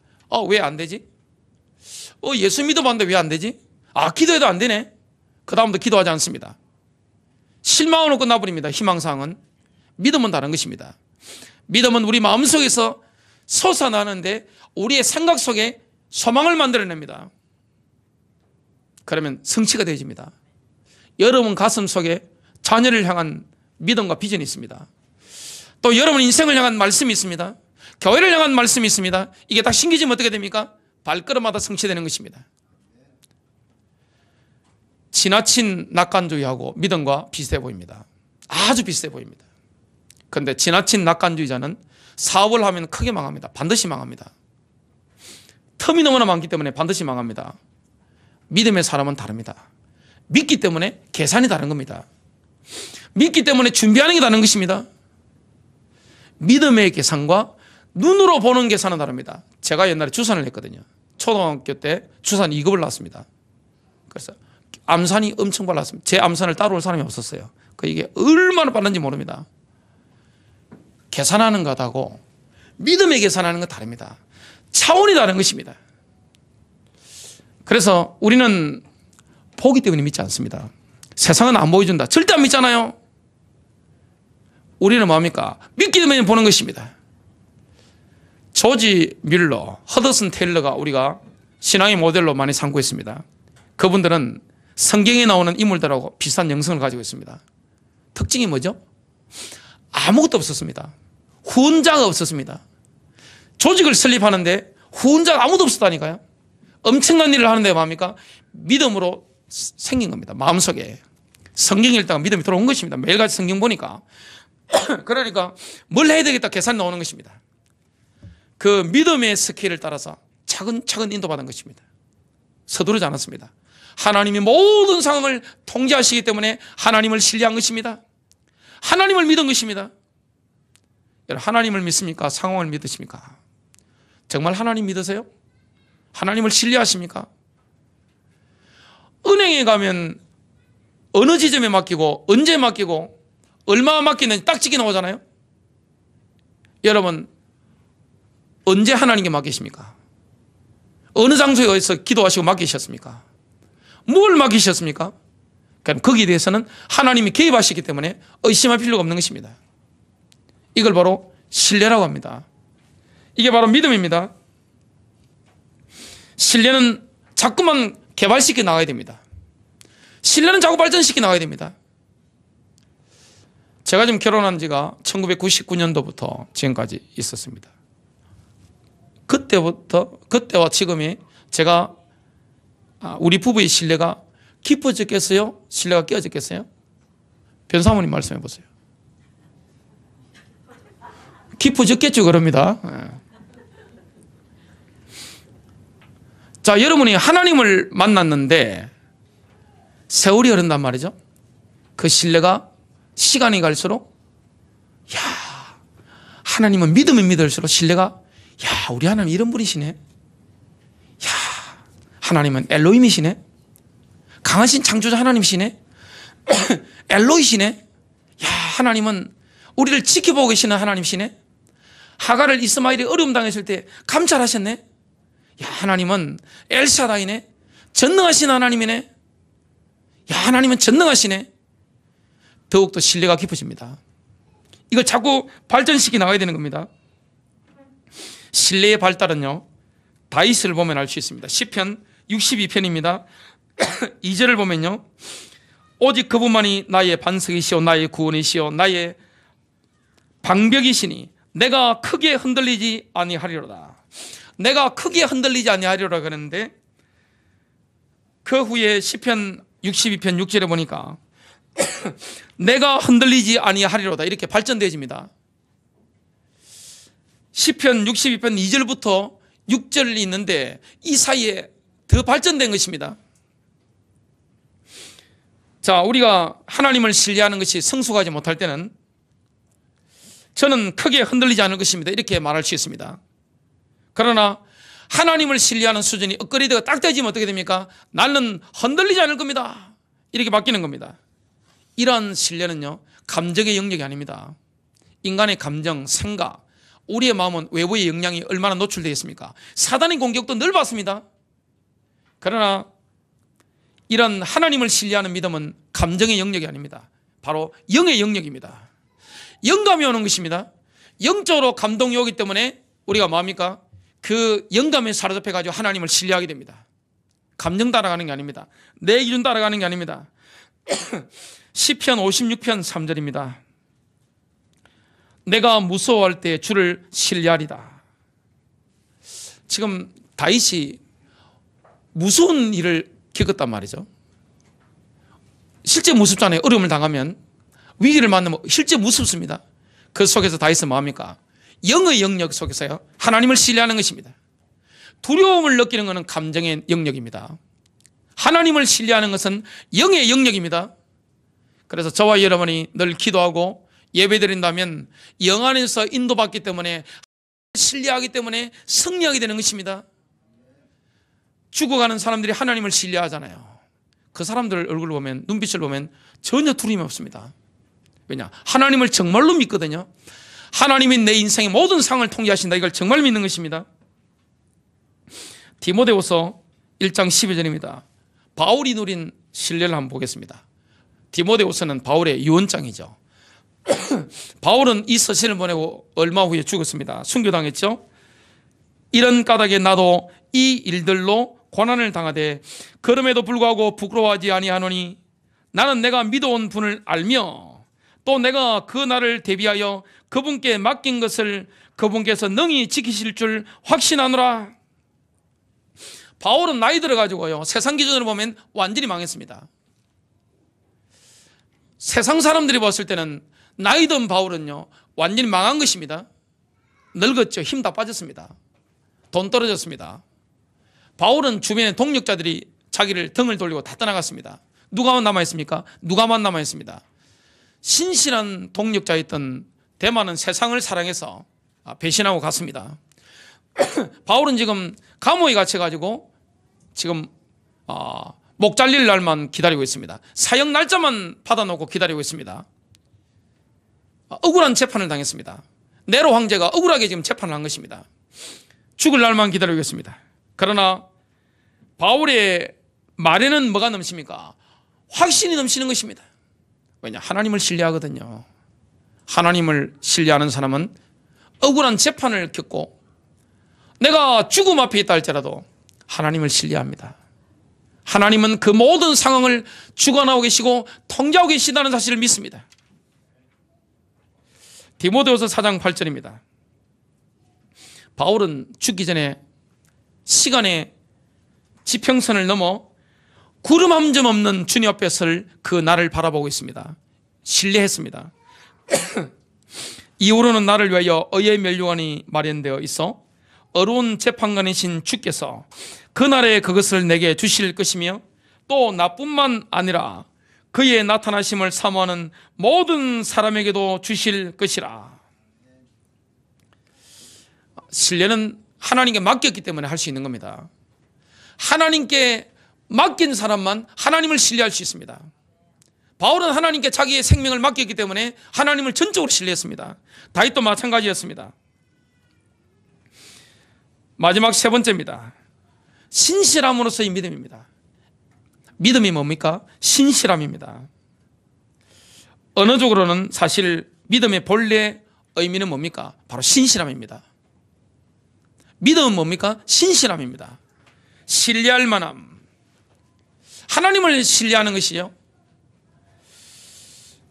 왜 안 되지? 예수 믿어봤는데 왜 안 되지? 기도해도 안 되네. 그 다음부터 기도하지 않습니다. 실망으로 끝나버립니다. 희망사항은. 믿음은 다른 것입니다. 믿음은 우리 마음속에서 솟아나는데 우리의 생각 속에 소망을 만들어냅니다. 그러면 성취가 되어집니다. 여러분 가슴 속에 자녀를 향한 믿음과 비전이 있습니다. 또 여러분 인생을 향한 말씀이 있습니다. 교회를 향한 말씀이 있습니다. 이게 다 신기지면 어떻게 됩니까? 발걸음마다 성취되는 것입니다. 지나친 낙관주의하고 믿음과 비슷해 보입니다. 아주 비슷해 보입니다. 그런데 지나친 낙관주의자는 사업을 하면 크게 망합니다. 반드시 망합니다. 텀이 너무나 많기 때문에 반드시 망합니다. 믿음의 사람은 다릅니다. 믿기 때문에 계산이 다른 겁니다. 믿기 때문에 준비하는 게 다른 것입니다. 믿음의 계산과 눈으로 보는 계산은 다릅니다. 제가 옛날에 주산을 했거든요. 초등학교 때 주산 2급을 나왔습니다. 그래서 암산이 엄청 빨랐습니다. 제 암산을 따라올 사람이 없었어요. 이게 얼마나 빠른지 모릅니다. 계산하는 것하고 믿음의 계산하는 건 다릅니다. 차원이 다른 것입니다. 그래서 우리는 보기 때문에 믿지 않습니다. 세상은 안 보여준다. 절대 안 믿잖아요. 우리는 뭡니까? 믿기 때문에 보는 것입니다. 조지 뮬러, 허더슨 테일러가 우리가 신앙의 모델로 많이 삼고 있습니다. 그분들은 성경에 나오는 인물들하고 비슷한 영성을 가지고 있습니다. 특징이 뭐죠? 아무것도 없었습니다. 후원자가 없었습니다. 조직을 설립하는데 후원자가 아무도 없었다니까요. 엄청난 일을 하는데 뭡니까? 믿음으로 생긴 겁니다. 마음속에. 성경 읽다가 믿음이 들어온 것입니다. 매일같이 성경 보니까. 그러니까 뭘 해야 되겠다 계산이 나오는 것입니다. 그 믿음의 스케일을 따라서 차근차근 인도받은 것입니다. 서두르지 않았습니다. 하나님이 모든 상황을 통제하시기 때문에 하나님을 신뢰한 것입니다. 하나님을 믿은 것입니다. 여러분, 하나님을 믿습니까? 상황을 믿으십니까? 정말 하나님 믿으세요? 하나님을 신뢰하십니까? 은행에 가면 어느 지점에 맡기고 언제 맡기고 얼마 맡기는지 딱 찍혀 나오잖아요. 여러분, 언제 하나님께 맡기십니까? 어느 장소에 어디서 기도하시고 맡기셨습니까? 뭘 맡기셨습니까? 그럼 거기에 대해서는 하나님이 개입하시기 때문에 의심할 필요가 없는 것입니다. 이걸 바로 신뢰라고 합니다. 이게 바로 믿음입니다. 신뢰는 자꾸만 개발시켜 나가야 됩니다. 신뢰는 자꾸 발전시켜 나가야 됩니다. 제가 지금 결혼한 지가 1999년도부터 지금까지 있었습니다. 그때와 지금이 제가 우리 부부의 신뢰가 깊어졌겠어요? 신뢰가 깨어졌겠어요? 변사모님 말씀해 보세요. 깊어졌겠죠, 그럽니다. 자, 여러분이 하나님을 만났는데 세월이 흐른단 말이죠. 그 신뢰가 시간이 갈수록 하나님은 믿으면 믿을수록 신뢰가 우리 하나님 이런 분이시네. 하나님은 엘로힘이시네. 강하신 창조자 하나님이시네. 엘로이시네. 하나님은 우리를 지켜보고 계시는 하나님이시네. 하갈을 이스마엘이 어려움 당했을 때 감찰하셨네. 하나님은 엘샤다이네. 전능하신 하나님이네. 하나님은 전능하시네. 더욱더 신뢰가 깊어집니다. 이걸 자꾸 발전시켜 나가야 되는 겁니다. 신뢰의 발달은요, 다윗을 보면 알 수 있습니다. 시편 62편입니다. 2절을 보면요, 오직 그분만이 나의 반석이시오 나의 구원이시오 나의 방벽이시니 내가 크게 흔들리지 아니하리로다. 내가 크게 흔들리지 아니하리로라 그랬는데, 그 후에 시편 62편 6절에 보니까 내가 흔들리지 아니하리로다 이렇게 발전되어집니다. 시편 62편 2절부터 6절이 있는데 이 사이에 더 발전된 것입니다. 자, 우리가 하나님을 신뢰하는 것이 성숙하지 못할 때는 저는 크게 흔들리지 않을 것입니다 이렇게 말할 수 있습니다. 그러나 하나님을 신뢰하는 수준이 업그레이드가 딱 되지면 어떻게 됩니까? 나는 흔들리지 않을 겁니다 이렇게 바뀌는 겁니다. 이러한 신뢰는요, 감정의 영역이 아닙니다. 인간의 감정, 생각, 우리의 마음은 외부의 영향이 얼마나 노출되어 있습니까? 사단의 공격도 늘 받습니다. 그러나 이런 하나님을 신뢰하는 믿음은 감정의 영역이 아닙니다. 바로 영의 영역입니다. 영감이 오는 것입니다. 영적으로 감동이 오기 때문에 우리가 뭡니까? 그 영감에 사로잡혀가지고 하나님을 신뢰하게 됩니다. 감정 따라가는 게 아닙니다. 내 기준 따라가는 게 아닙니다. 시편 56편 3절입니다. 내가 무서워할 때 주를 신뢰하리다. 지금 다윗이 무서운 일을 겪었단 말이죠. 실제 무섭잖아요. 어려움을 당하면, 위기를 만나면 실제 무섭습니다. 그 속에서 다윗은 뭐합니까? 영의 영역 속에서요, 하나님을 신뢰하는 것입니다. 두려움을 느끼는 것은 감정의 영역입니다. 하나님을 신뢰하는 것은 영의 영역입니다. 그래서 저와 여러분이 늘 기도하고 예배드린다면 영 안에서 인도받기 때문에, 신뢰하기 때문에 승리하게 되는 것입니다. 죽어가는 사람들이 하나님을 신뢰하잖아요. 그 사람들 얼굴을 보면, 눈빛을 보면 전혀 두려움이 없습니다. 왜냐? 하나님을 정말로 믿거든요. 하나님이 내 인생의 모든 상황을 통제하신다, 이걸 정말 믿는 것입니다. 디모데후서 1장 12절입니다. 바울이 누린 신뢰를 한번 보겠습니다. 디모데후서는 바울의 유언장이죠. 바울은 이 서신을 보내고 얼마 후에 죽었습니다. 순교당했죠. 이런 까닭에 나도 이 일들로 고난을 당하되 그럼에도 불구하고 부끄러워하지 아니하노니 나는 내가 믿어온 분을 알며 또 내가 그 날을 대비하여 그분께 맡긴 것을 그분께서 능히 지키실 줄 확신하노라. 바울은 나이 들어가지고요, 세상 기준으로 보면 완전히 망했습니다. 세상 사람들이 봤을 때는 나이 든 바울은요 완전히 망한 것입니다. 늙었죠. 힘 다 빠졌습니다. 돈 떨어졌습니다. 바울은 주변의 동력자들이 자기를 등을 돌리고 다 떠나갔습니다. 누가만 남아있습니까? 누가만 남아있습니다. 신실한 동력자였던 데마는 세상을 사랑해서 배신하고 갔습니다. 바울은 지금 감옥에 갇혀가지고 지금 목 잘릴 날만 기다리고 있습니다. 사형 날짜만 받아놓고 기다리고 있습니다. 억울한 재판을 당했습니다. 네로 황제가 억울하게 지금 재판을 한 것입니다. 죽을 날만 기다리고 있습니다. 그러나 바울의 말에는 뭐가 넘칩니까? 확신이 넘치는 것입니다. 왜냐? 하나님을 신뢰하거든요. 하나님을 신뢰하는 사람은 억울한 재판을 겪고 내가 죽음 앞에 있다 할지라도 하나님을 신뢰합니다. 하나님은 그 모든 상황을 주관하고 계시고 통제하고 계시다는 사실을 믿습니다. 디모데후서 4장 8절입니다. 바울은 죽기 전에 시간의 지평선을 넘어 구름 한 점 없는 주님 앞에 설 그 날을 바라보고 있습니다. 신뢰했습니다. 이후로는 나를 위하여 의의 멸류관이 마련되어 있어 어려운 재판관이신 주께서 그날에 그것을 내게 주실 것이며 또 나뿐만 아니라 그의 나타나심을 사모하는 모든 사람에게도 주실 것이라. 신뢰는 하나님께 맡겼기 때문에 할 수 있는 겁니다. 하나님께 맡긴 사람만 하나님을 신뢰할 수 있습니다. 바울은 하나님께 자기의 생명을 맡겼기 때문에 하나님을 전적으로 신뢰했습니다. 다윗도 마찬가지였습니다. 마지막 세 번째입니다. 신실함으로서의 믿음입니다. 믿음이 뭡니까? 신실함입니다. 언어적으로는 사실 믿음의 본래 의미는 뭡니까? 바로 신실함입니다. 믿음은 뭡니까? 신실함입니다. 신뢰할 만함. 하나님을 신뢰하는 것이요.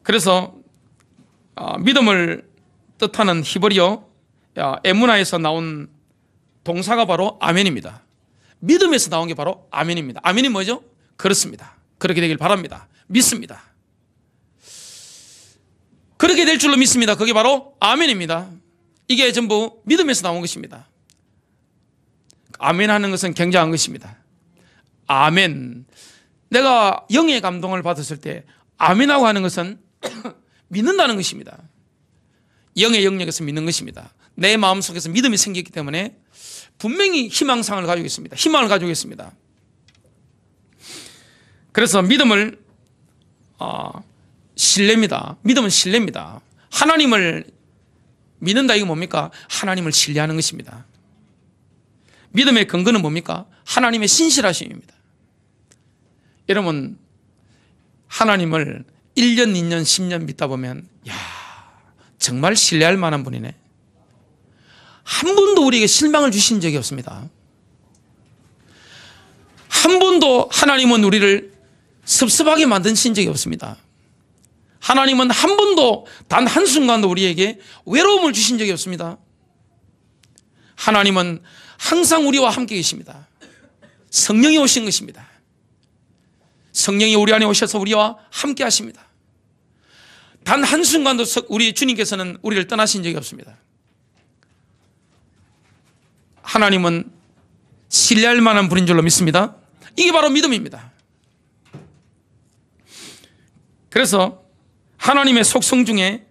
그래서 믿음을 뜻하는 히브리어 에무나에서 나온 동사가 바로 아멘입니다. 믿음에서 나온 게 바로 아멘입니다. 아멘이 뭐죠? 그렇습니다. 그렇게 되길 바랍니다. 믿습니다. 그렇게 될 줄로 믿습니다. 그게 바로 아멘입니다. 이게 전부 믿음에서 나온 것입니다. 아멘 하는 것은 굉장한 것입니다. 아멘. 내가 영의 감동을 받았을 때 아멘하고 하는 것은 믿는다는 것입니다. 영의 영역에서 믿는 것입니다. 내 마음속에서 믿음이 생겼기 때문에 분명히 희망상을 가지고 있습니다. 희망을 가지고 있습니다. 그래서 믿음을 신뢰입니다. 믿음은 신뢰입니다. 하나님을 믿는다, 이거 뭡니까? 하나님을 신뢰하는 것입니다. 믿음의 근거는 뭡니까? 하나님의 신실하심입니다. 여러분, 하나님을 1년, 2년, 10년 믿다 보면 정말 신뢰할 만한 분이네. 한 번도 우리에게 실망을 주신 적이 없습니다. 한 번도 하나님은 우리를 섭섭하게 만드신 적이 없습니다. 하나님은 한 번도 단 한순간도 우리에게 외로움을 주신 적이 없습니다. 하나님은 항상 우리와 함께 계십니다. 성령이 오신 것입니다. 성령이 우리 안에 오셔서 우리와 함께 하십니다. 단 한순간도 우리 주님께서는 우리를 떠나신 적이 없습니다. 하나님은 신뢰할 만한 분인 줄로 믿습니다. 이게 바로 믿음입니다. 그래서 하나님의 속성 중에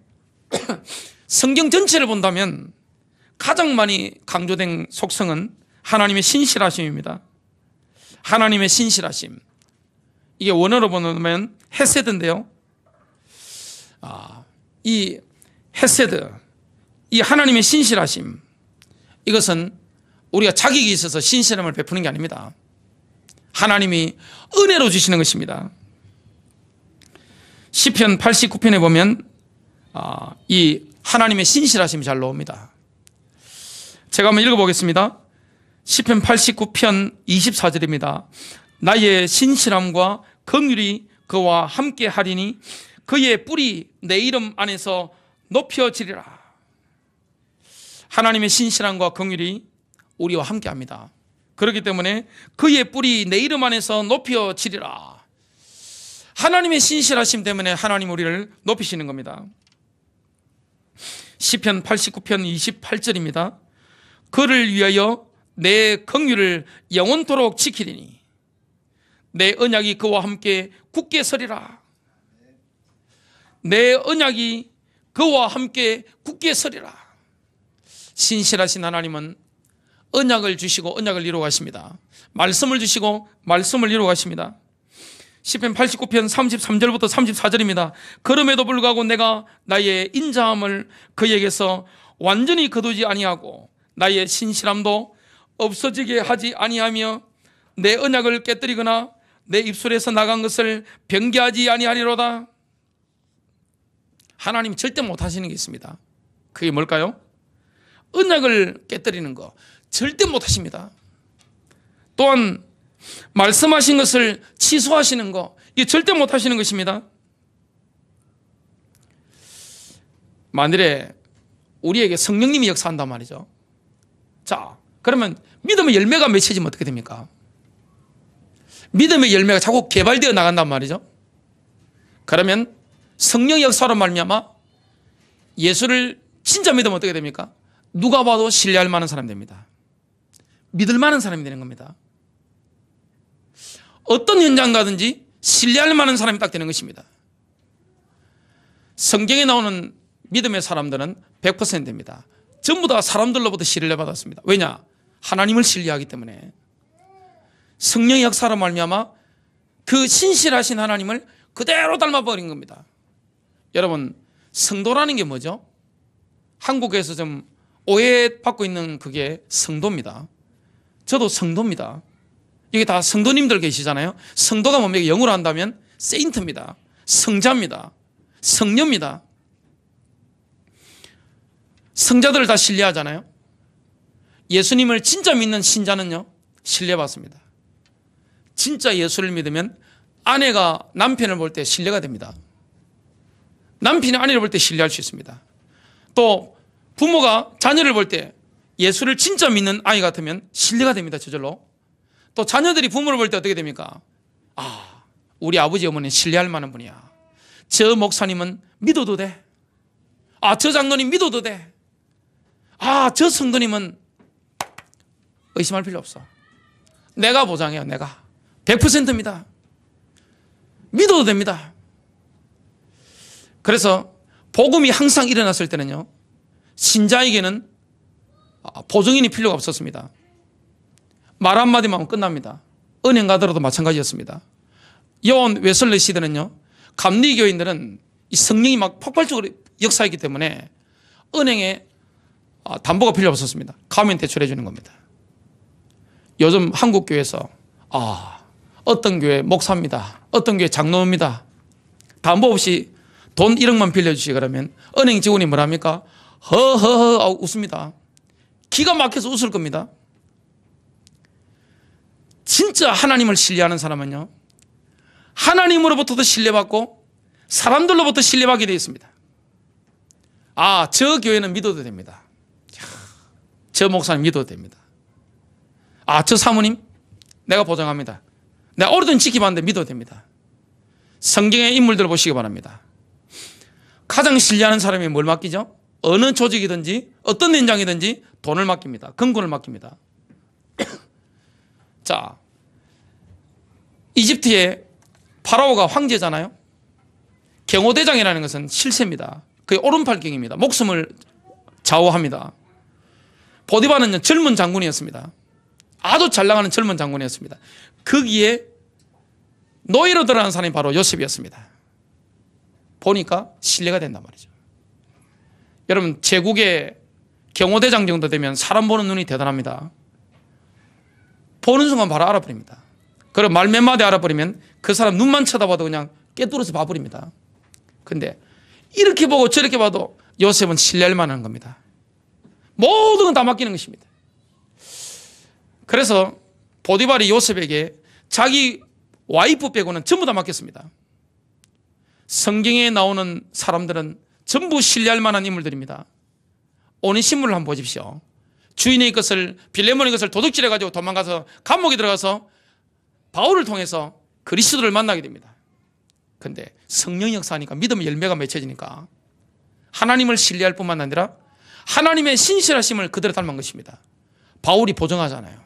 성경 전체를 본다면 가장 많이 강조된 속성은 하나님의 신실하심입니다. 하나님의 신실하심. 이게 원어로 보면 헤세드인데요. 이 헤세드, 이 하나님의 신실하심, 이것은 우리가 자격이 있어서 신실함을 베푸는 게 아닙니다. 하나님이 은혜로 주시는 것입니다. 시편 89편에 보면 이 하나님의 신실하심이 잘 나옵니다. 제가 한번 읽어보겠습니다. 시편 89편 24절입니다. 나의 신실함과 긍휼이 그와 함께 하리니 그의 뿔이 내 이름 안에서 높여지리라. 하나님의 신실함과 긍휼이 우리와 함께 합니다. 그렇기 때문에 그의 뿔이 내 이름 안에서 높여지리라. 하나님의 신실하심 때문에 하나님 우리를 높이시는 겁니다. 시편 89편 28절입니다. 그를 위하여 내 긍휼을 영원토록 지키리니 내 언약이 그와 함께 굳게 서리라. 내 언약이 그와 함께 굳게 서리라. 신실하신 하나님은 언약을 주시고 언약을 이루어 가십니다. 말씀을 주시고 말씀을 이루어 가십니다. 시편 89편 33절부터 34절입니다. 그럼에도 불구하고 내가 나의 인자함을 그에게서 완전히 거두지 아니하고 나의 신실함도 없어지게 하지 아니하며 내 언약을 깨뜨리거나 내 입술에서 나간 것을 변개하지 아니하리로다. 하나님이 절대 못하시는 게 있습니다. 그게 뭘까요? 언약을 깨뜨리는 거 절대 못하십니다. 또한 말씀하신 것을 취소하시는 거, 이게 절대 못하시는 것입니다. 만일에 우리에게 성령님이 역사한단 말이죠. 자, 그러면 믿음의 열매가 맺혀지면 어떻게 됩니까? 믿음의 열매가 자꾸 개발되어 나간단 말이죠. 그러면 성령의 역사로 말미암아 예수를 진짜 믿으면 어떻게 됩니까? 누가 봐도 신뢰할 만한 사람이 됩니다. 믿을 만한 사람이 되는 겁니다. 어떤 현장 가든지 신뢰할 만한 사람이 딱 되는 것입니다. 성경에 나오는 믿음의 사람들은 100%입니다. 전부 다 사람들로부터 신뢰받았습니다. 왜냐? 하나님을 신뢰하기 때문에. 성령의 역사로 말미암아 그 신실하신 하나님을 그대로 닮아버린 겁니다. 여러분, 성도라는 게 뭐죠? 한국에서 좀 오해받고 있는 그게 성도입니다. 저도 성도입니다. 여기 다 성도님들 계시잖아요. 성도가 뭡니까? 영어로 한다면 세인트입니다. 성자입니다. 성녀입니다. 성자들을 다 신뢰하잖아요. 예수님을 진짜 믿는 신자는요, 신뢰받습니다. 진짜 예수를 믿으면 아내가 남편을 볼 때 신뢰가 됩니다. 남편이 아내를 볼 때 신뢰할 수 있습니다. 또 부모가 자녀를 볼 때 예수를 진짜 믿는 아이 같으면 신뢰가 됩니다. 저절로. 또 자녀들이 부모를 볼 때 어떻게 됩니까? 아, 우리 아버지 어머니는 신뢰할 만한 분이야. 저 목사님은 믿어도 돼. 아, 저 장로님 믿어도 돼. 아, 저 성도님은 의심할 필요 없어. 내가 보장해요. 내가 100%입니다. 믿어도 됩니다. 그래서 복음이 항상 일어났을 때는요, 신자에게는 보증인이 필요가 없었습니다. 말 한마디만 하면 끝납니다. 은행 가더라도 마찬가지였습니다. 요한 웨슬리 시대는요, 감리교인들은 이 성령이 막 폭발적으로 역사했기 때문에 은행에 담보가 필요 없었습니다. 가면 대출해 주는 겁니다. 요즘 한국 교회에서 어떤 교회 목사입니다. 어떤 교회 장로입니다. 담보 없이 돈 1억만 빌려주시 그러면 은행 직원이 뭐랍니까? 허허허 웃습니다. 기가 막혀서 웃을 겁니다. 진짜 하나님을 신뢰하는 사람은요, 하나님으로부터도 신뢰받고 사람들로부터 신뢰받게 되어 있습니다. 아, 저 교회는 믿어도 됩니다. 저 목사님 믿어도 됩니다. 아, 저 사모님 내가 보장합니다. 내가 오래전 지켜봤는데 믿어도 됩니다. 성경의 인물들을 보시기 바랍니다. 가장 신뢰하는 사람이 뭘 맡기죠? 어느 조직이든지 어떤 현장이든지 돈을 맡깁니다. 금권을 맡깁니다. 자, 이집트의 파라오가 황제잖아요. 경호대장이라는 것은 실세입니다. 그게 오른팔경입니다. 목숨을 좌우합니다. 보디바는 젊은 장군이었습니다. 아주 잘 나가는 젊은 장군이었습니다. 거기에 노예로 들어가는 사람이 바로 요셉이었습니다. 보니까 신뢰가 된단 말이죠. 여러분, 제국의 경호대장 정도 되면 사람 보는 눈이 대단합니다. 보는 순간 바로 알아버립니다. 그리고 말 몇 마디 알아버리면 그 사람 눈만 쳐다봐도 그냥 깨뚫어서 봐버립니다. 근데 이렇게 보고 저렇게 봐도 요셉은 신뢰할 만한 겁니다. 모든 건 다 맡기는 것입니다. 그래서 보디발이 요셉에게 자기 와이프 빼고는 전부 다 맡겼습니다. 성경에 나오는 사람들은 전부 신뢰할 만한 인물들입니다. 오네시모를 한번 보십시오. 주인의 것을, 빌레몬의 것을 도둑질해가지고 도망가서 감옥에 들어가서 바울을 통해서 그리스도를 만나게 됩니다. 그런데 성령 역사하니까 믿음의 열매가 맺혀지니까 하나님을 신뢰할 뿐만 아니라 하나님의 신실하심을 그대로 닮은 것입니다. 바울이 보증하잖아요.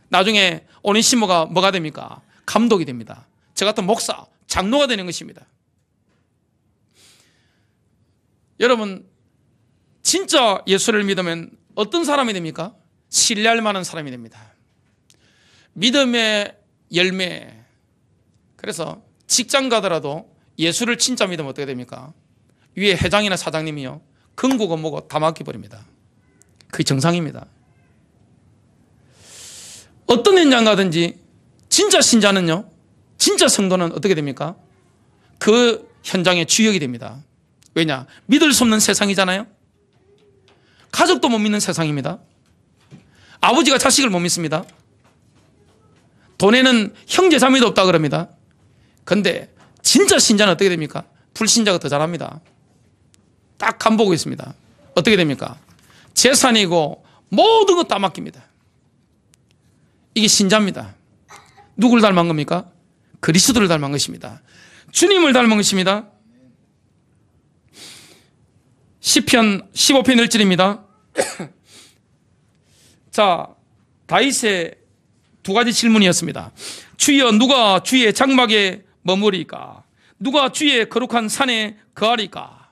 나중에 오네시모가 뭐가 됩니까? 감독이 됩니다. 저 같은 목사, 장로가 되는 것입니다. 여러분, 진짜 예수를 믿으면 어떤 사람이 됩니까? 신뢰할 만한 사람이 됩니다. 믿음의 열매. 그래서 직장 가더라도 예수를 진짜 믿으면 어떻게 됩니까? 위에 회장이나 사장님이요, 근고고 뭐고 다 맡겨버립니다. 그게 정상입니다. 어떤 현장 가든지 진짜 신자는요, 진짜 성도는 어떻게 됩니까? 그 현장의 주역이 됩니다. 왜냐? 믿을 수 없는 세상이잖아요. 가족도 못 믿는 세상입니다. 아버지가 자식을 못 믿습니다. 돈에는 형제 자매도 없다 그럽니다. 그런데 진짜 신자는 어떻게 됩니까? 불신자가 더 잘합니다. 딱 간 보고 있습니다. 어떻게 됩니까? 재산이고 모든 것 다 맡깁니다. 이게 신자입니다. 누구를 닮은 겁니까? 그리스도를 닮은 것입니다. 주님을 닮은 것입니다. 시편 15편 1절입니다. 자, 다윗의 두 가지 질문이었습니다. 주여, 누가 주의 장막에 머무리까? 누가 주의 거룩한 산에 거하리까?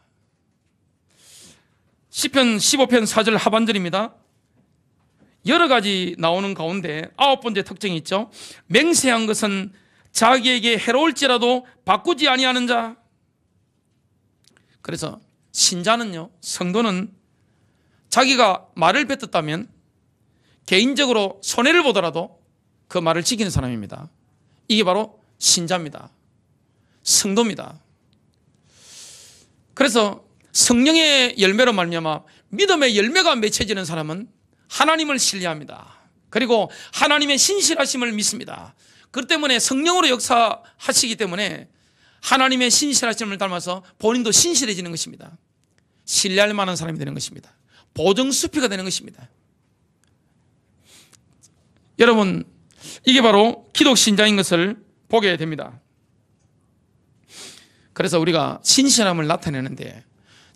시편 15편 4절 하반절입니다. 여러 가지 나오는 가운데 9번째 특징이 있죠. 맹세한 것은 자기에게 해로울지라도 바꾸지 아니하는 자. 그래서 신자는요, 성도는 자기가 말을 뱉었다면 개인적으로 손해를 보더라도 그 말을 지키는 사람입니다. 이게 바로 신자입니다. 성도입니다. 그래서 성령의 열매로 말미암아 믿음의 열매가 맺혀지는 사람은 하나님을 신뢰합니다. 그리고 하나님의 신실하심을 믿습니다. 그렇기 때문에 성령으로 역사하시기 때문에 하나님의 신실하심을 닮아서 본인도 신실해지는 것입니다. 신뢰할 만한 사람이 되는 것입니다. 보증수피가 되는 것입니다. 여러분, 이게 바로 기독신자인 것을 보게 됩니다. 그래서 우리가 신실함을 나타내는데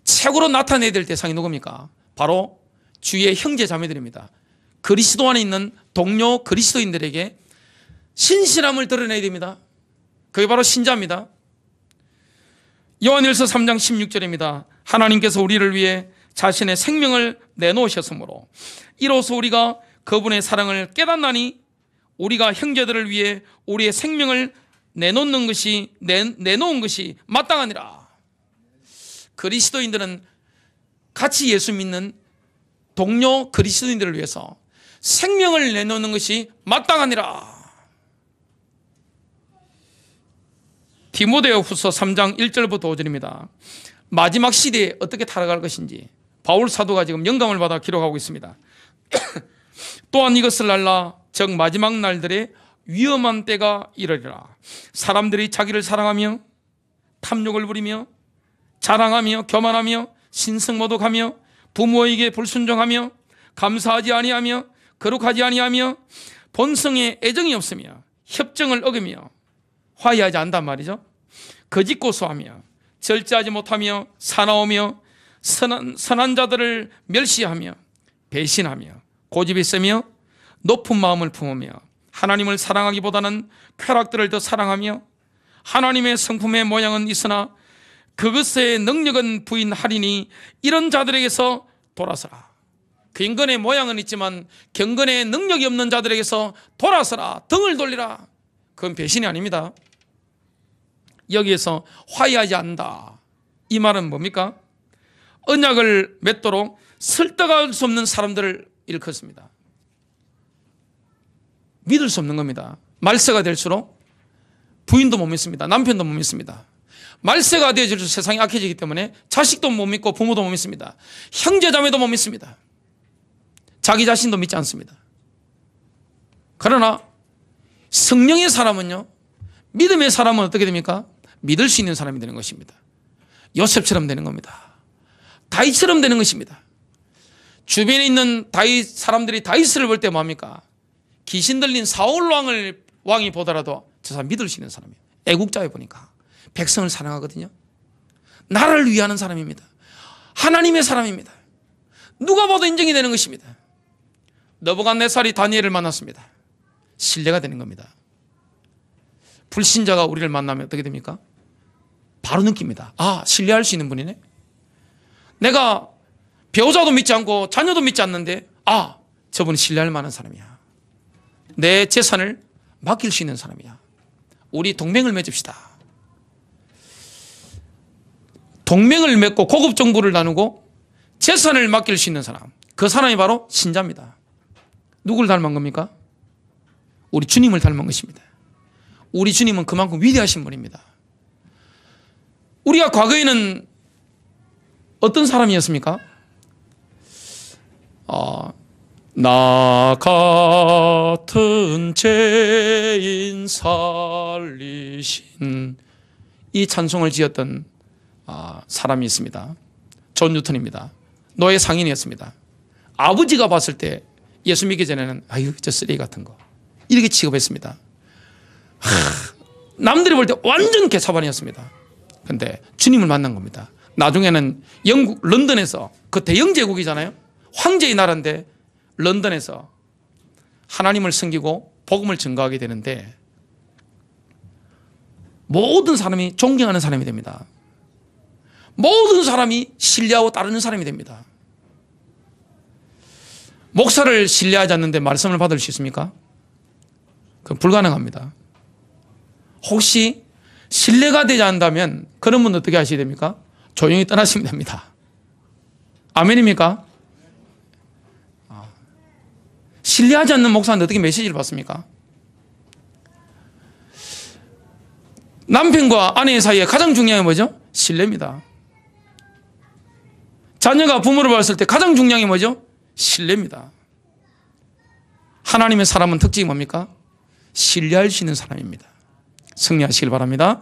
최고로 나타내야 될 대상이 누굽니까? 바로 주의 형제 자매들입니다. 그리스도 안에 있는 동료 그리스도인들에게 신실함을 드러내야 됩니다. 그게 바로 신자입니다. 요한일서 3장 16절입니다. 하나님께서 우리를 위해 자신의 생명을 내놓으셨으므로 이로써 우리가 그분의 사랑을 깨닫나니 우리가 형제들을 위해 우리의 생명을 내놓는 것이 내놓은 것이 마땅하니라. 그리스도인들은 같이 예수 믿는 동료 그리스도인들을 위해서 생명을 내놓는 것이 마땅하니라. 디모데후서 3장 1절부터 5절입니다. 마지막 시대에 어떻게 타락할 것인지 바울 사도가 지금 영감을 받아 기록하고 있습니다. 또한 이것을 알라. 즉 마지막 날들에 위험한 때가 이르리라. 사람들이 자기를 사랑하며 탐욕을 부리며 자랑하며 교만하며 신성모독하며 부모에게 불순종하며 감사하지 아니하며 거룩하지 아니하며 본성에 애정이 없으며 협정을 어기며 화해하지 않단 말이죠. 거짓 고소하며 절제하지 못하며 사나우며 선한 자들을 멸시하며 배신하며 고집이 세며 높은 마음을 품으며 하나님을 사랑하기보다는 쾌락들을 더 사랑하며 하나님의 성품의 모양은 있으나 그것의 능력은 부인하리니 이런 자들에게서 돌아서라. 경건의 모양은 있지만 경건의 능력이 없는 자들에게서 돌아서라. 등을 돌리라. 그건 배신이 아닙니다. 여기에서 화해하지 않는다. 이 말은 뭡니까? 언약을 맺도록 설득할 수 없는 사람들을 일컫습니다. 믿을 수 없는 겁니다. 말세가 될수록 부인도 못 믿습니다. 남편도 못 믿습니다. 말세가 되어질수록 세상이 악해지기 때문에 자식도 못 믿고 부모도 못 믿습니다. 형제 자매도 못 믿습니다. 자기 자신도 믿지 않습니다. 그러나 성령의 사람은요, 믿음의 사람은 어떻게 됩니까? 믿을 수 있는 사람이 되는 것입니다. 요셉처럼 되는 겁니다. 다윗처럼 되는 것입니다. 주변에 있는 다윗 사람들이 다윗을 볼 때 뭡니까? 귀신 들린 사울 왕이 보더라도 저 사람 믿을 수 있는 사람이에요. 애국자에 보니까 백성을 사랑하거든요. 나라를 위하는 사람입니다. 하나님의 사람입니다. 누가 봐도 인정이 되는 것입니다. 느부갓네살이 다니엘을 만났습니다. 신뢰가 되는 겁니다. 불신자가 우리를 만나면 어떻게 됩니까? 바로 느낍니다. 아, 신뢰할 수 있는 분이네. 내가 배우자도 믿지 않고 자녀도 믿지 않는데 아, 저분은 신뢰할 만한 사람이야. 내 재산을 맡길 수 있는 사람이야. 우리 동맹을 맺읍시다. 동맹을 맺고 고급 정보를 나누고 재산을 맡길 수 있는 사람, 그 사람이 바로 신자입니다. 누구를 닮은 겁니까? 우리 주님을 닮은 것입니다. 우리 주님은 그만큼 위대하신 분입니다. 우리가 과거에는 어떤 사람이었습니까? 나 같은 죄인 살리신, 이 찬송을 지었던 사람이 있습니다. 존 뉴턴입니다. 노예 상인이었습니다. 아버지가 봤을 때 예수 믿기 전에는 아유, 저 쓰레기 같은 거 이렇게 취급했습니다. 남들이 볼 때 완전 개차반이었습니다. 그런데 주님을 만난 겁니다. 나중에는 영국 런던에서, 그 대영 제국이잖아요. 황제의 나라인데 런던에서 하나님을 섬기고 복음을 증거하게 되는데 모든 사람이 존경하는 사람이 됩니다. 모든 사람이 신뢰하고 따르는 사람이 됩니다. 목사를 신뢰하지 않는데 말씀을 받을 수 있습니까? 그건 불가능합니다. 혹시 신뢰가 되지 않는다면 그런 분은 어떻게 하셔야 됩니까? 조용히 떠나시면 됩니다. 아멘입니까? 신뢰하지 않는 목사한테 어떻게 메시지를 받습니까? 남편과 아내 사이에 가장 중요한 게 뭐죠? 신뢰입니다. 자녀가 부모를 봤을 때 가장 중요한 게 뭐죠? 신뢰입니다. 하나님의 사람은 특징이 뭡니까? 신뢰할 수 있는 사람입니다. 승리하시길 바랍니다.